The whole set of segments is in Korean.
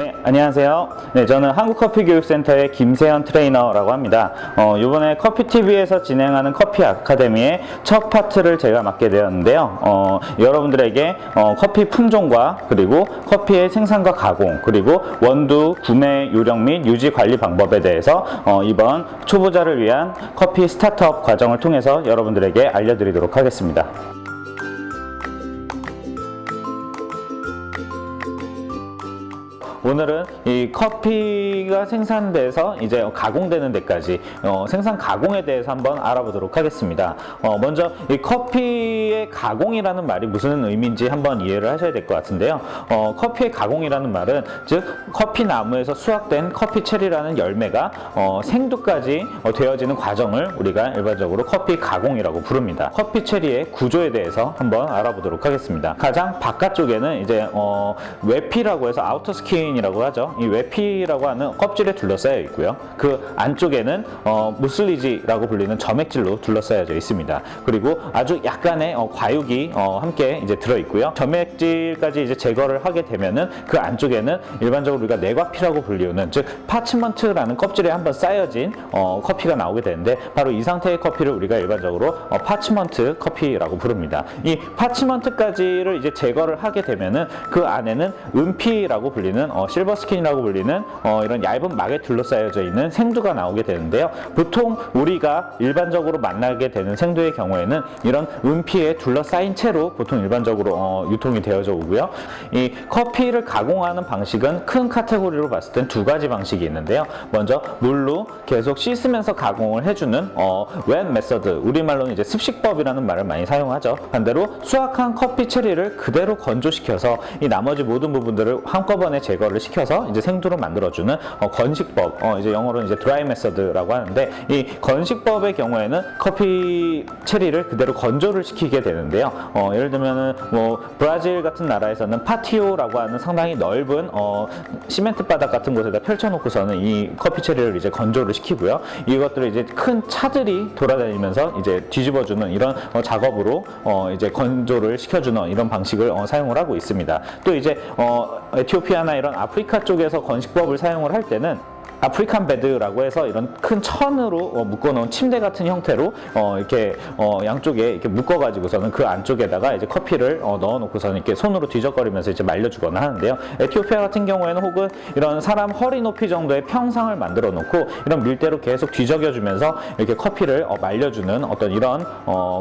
네, 안녕하세요. 네, 저는 한국커피교육센터의 김세현 트레이너라고 합니다. 이번에 커피TV에서 진행하는 커피 아카데미의 첫 파트를 제가 맡게 되었는데요. 여러분들에게 커피 품종과 그리고 커피의 생산과 가공, 그리고 원두, 구매, 요령 및 유지 관리 방법에 대해서 이번 초보자를 위한 커피 스타트업 과정을 통해서 여러분들에게 알려드리도록 하겠습니다. 오늘은 이 커피가 생산돼서 이제 가공되는 데까지 생산 가공에 대해서 한번 알아보도록 하겠습니다. 먼저 이 커피의 가공이라는 말이 무슨 의미인지 한번 이해를 하셔야 될 것 같은데요. 커피의 가공이라는 말은 즉 커피 나무에서 수확된 커피 체리라는 열매가 생두까지 되어지는 과정을 우리가 일반적으로 커피 가공이라고 부릅니다. 커피 체리의 구조에 대해서 한번 알아보도록 하겠습니다. 가장 바깥쪽에는 이제 외피라고 해서 아우터 스킨 이라고 하죠. 이 외피라고 하는 껍질에 둘러싸여 있고요. 그 안쪽에는 무슬리지라고 불리는 점액질로 둘러싸여져 있습니다. 그리고 아주 약간의 과육이 함께 이제 들어 있고요. 점액질까지 이제 제거를 하게 되면은 그 안쪽에는 일반적으로 우리가 내과피라고 불리우는 즉 파치먼트라는 껍질에 한번 쌓여진 커피가 나오게 되는데 바로 이 상태의 커피를 우리가 일반적으로 파치먼트 커피라고 부릅니다. 이 파치먼트까지를 이제 제거를 하게 되면은 그 안에는 은피라고 불리는 실버 스킨이라고 불리는 이런 얇은 막에 둘러싸여져 있는 생두가 나오게 되는데요. 보통 우리가 일반적으로 만나게 되는 생두의 경우에는 이런 은피에 둘러싸인 채로 보통 일반적으로 유통이 되어져 오고요. 이 커피를 가공하는 방식은 큰 카테고리로 봤을 땐 두 가지 방식이 있는데요. 먼저 물로 계속 씻으면서 가공을 해주는 wet method, 우리말로는 이제 습식법이라는 말을 많이 사용하죠. 반대로 수확한 커피 체리를 그대로 건조시켜서 이 나머지 모든 부분들을 한꺼번에 제거를 시켜서 이제 생두로 만들어주는 건식법, 이제 영어로는 이제 드라이 메서드라고 하는데, 이 건식법의 경우에는 커피 체리를 그대로 건조를 시키게 되는데요. 예를 들면은 뭐 브라질 같은 나라에서는 파티오라고 하는 상당히 넓은 시멘트 바닥 같은 곳에다 펼쳐놓고서는 이 커피 체리를 이제 건조를 시키고요. 이것들을 이제 큰 차들이 돌아다니면서 이제 뒤집어주는 이런 작업으로 이제 건조를 시켜주는 이런 방식을 사용을 하고 있습니다. 또 이제 에티오피아나 이런 아프리카 쪽에서 건식법을 사용을 할 때는 아프리칸 베드라고 해서 이런 큰 천으로 묶어놓은 침대 같은 형태로 이렇게 양쪽에 이렇게 묶어가지고서는 그 안쪽에다가 이제 커피를 넣어놓고서는 이렇게 손으로 뒤적거리면서 이제 말려주거나 하는데요. 에티오피아 같은 경우에는 혹은 이런 사람 허리 높이 정도의 평상을 만들어 놓고 이런 밀대로 계속 뒤적여주면서 이렇게 커피를 말려주는 어떤 이런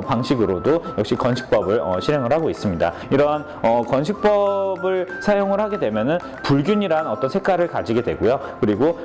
방식으로도 역시 건식법을 실행을 하고 있습니다. 이러한 건식법을 사용을 하게 되면은 불균이란 어떤 색깔을 가지게 되고요. 그리고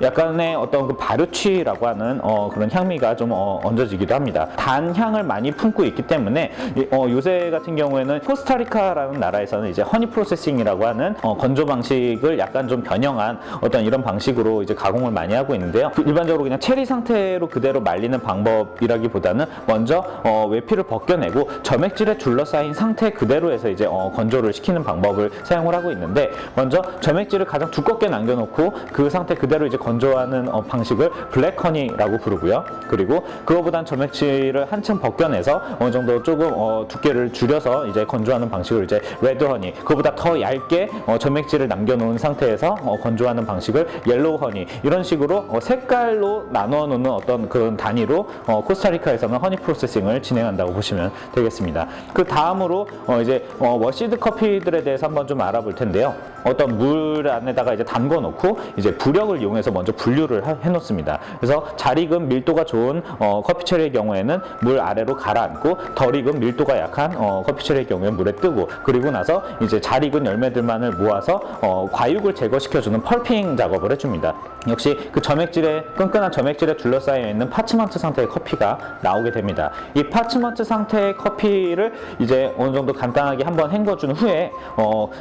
약간의 어떤 그 발효취라고 하는 그런 향미가 좀 얹어지기도 합니다. 단 향을 많이 품고 있기 때문에 요새 같은 경우에는 코스타리카라는 나라에서는 이제 허니 프로세싱이라고 하는 건조 방식을 약간 좀 변형한 어떤 이런 방식으로 이제 가공을 많이 하고 있는데요. 일반적으로 그냥 체리 상태로 그대로 말리는 방법이라기보다는 먼저 외피를 벗겨내고 점액질에 둘러싸인 상태 그대로에서 이제 건조를 시키는 방법을 사용을 하고 있는데, 먼저 점액질을 가장 두껍게 남겨놓고 그 상태 그대로 이제 건조하는 방식을 블랙 허니라고 부르고요. 그리고 그거보단 점액질을 한층 벗겨내서 어느 정도 조금 두께를 줄여서 이제 건조하는 방식을 이제 레드 허니, 그거보다 더 얇게 점액질을 남겨놓은 상태에서 건조하는 방식을 옐로우 허니, 이런 식으로 색깔로 나누어 놓는 어떤 그런 단위로 코스타리카에서는 허니 프로세싱을 진행한다고 보시면 되겠습니다. 그 다음으로 이제 워시드 커피들에 대해서 한번 좀 알아볼 텐데요. 어떤 물 안에다가 이제 담궈 놓고 이제 부력을 이용해서 먼저 분류를 해놓습니다. 그래서 잘 익은 밀도가 좋은 커피 체리의 경우에는 물 아래로 가라앉고, 덜 익은 밀도가 약한 커피 체리의 경우에는 물에 뜨고, 그리고 나서 이제 잘 익은 열매들만을 모아서 과육을 제거시켜주는 펄핑 작업을 해줍니다. 역시 그 점액질에, 끈끈한 점액질에 둘러싸여 있는 파치먼트 상태의 커피가 나오게 됩니다. 이 파치먼트 상태의 커피를 이제 어느 정도 간단하게 한번 헹궈준 후에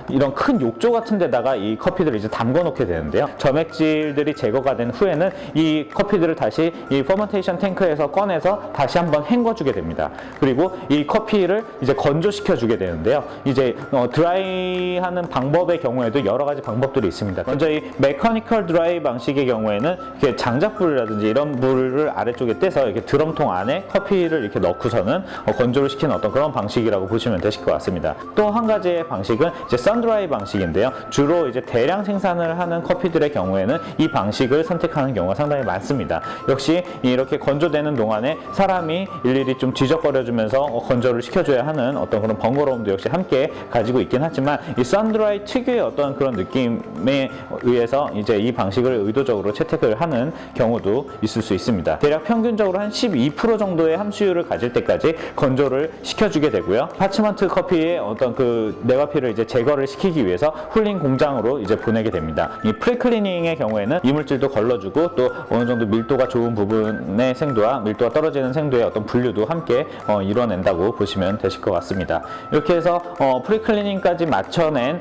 이런 큰 욕조 같은 데다가 이 커피들을 이제 담궈 놓게 되는데요. 점액질들이 제거가 된 후에는 이 커피들을 다시 이 퍼먼테이션 탱크에서 꺼내서 다시 한번 헹궈주게 됩니다. 그리고 이 커피를 이제 건조시켜 주게 되는데요. 이제 드라이하는 방법의 경우에도 여러 가지 방법들이 있습니다. 먼저 이 메커니컬 드라이 방식 방식의 경우에는 이렇게 장작불이라든지 이런 불을 아래쪽에 떼서 이렇게 드럼통 안에 커피를 이렇게 넣고서는 건조를 시키는 어떤 그런 방식이라고 보시면 되실 것 같습니다. 또 한 가지의 방식은 이제 선드라이 방식인데요. 주로 이제 대량 생산을 하는 커피들의 경우에는 이 방식을 선택하는 경우가 상당히 많습니다. 역시 이렇게 건조되는 동안에 사람이 일일이 좀 뒤적거려주면서 건조를 시켜줘야 하는 어떤 그런 번거로움도 역시 함께 가지고 있긴 하지만 이 선드라이 특유의 어떤 그런 느낌에 의해서 이제 이 방식을 의도적으로 채택을 하는 경우도 있을 수 있습니다. 대략 평균적으로 한 12% 정도의 함수율을 가질 때까지 건조를 시켜주게 되고요. 파치먼트 커피의 어떤 그 네과피를 이제 제거를 시키기 위해서 훌린 공장으로 이제 보내게 됩니다. 이 프리클리닝의 경우에는 이물질도 걸러주고 또 어느 정도 밀도가 좋은 부분의 생도와 밀도가 떨어지는 생도의 어떤 분류도 함께 이뤄낸다고 보시면 되실 것 같습니다. 이렇게 해서 프리클리닝까지 맞춰낸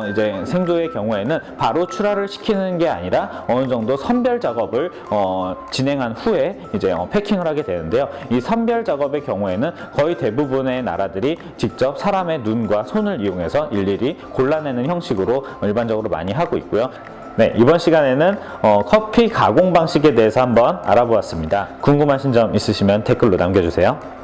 이제 생도의 경우에는 바로 출하를 시키는 게 아니라 어느 정도 선별 작업을 진행한 후에 이제 패킹을 하게 되는데요. 이 선별 작업의 경우에는 거의 대부분의 나라들이 직접 사람의 눈과 손을 이용해서 일일이 골라내는 형식으로 일반적으로 많이 하고 있고요. 네, 이번 시간에는 커피 가공 방식에 대해서 한번 알아보았습니다. 궁금하신 점 있으시면 댓글로 남겨주세요.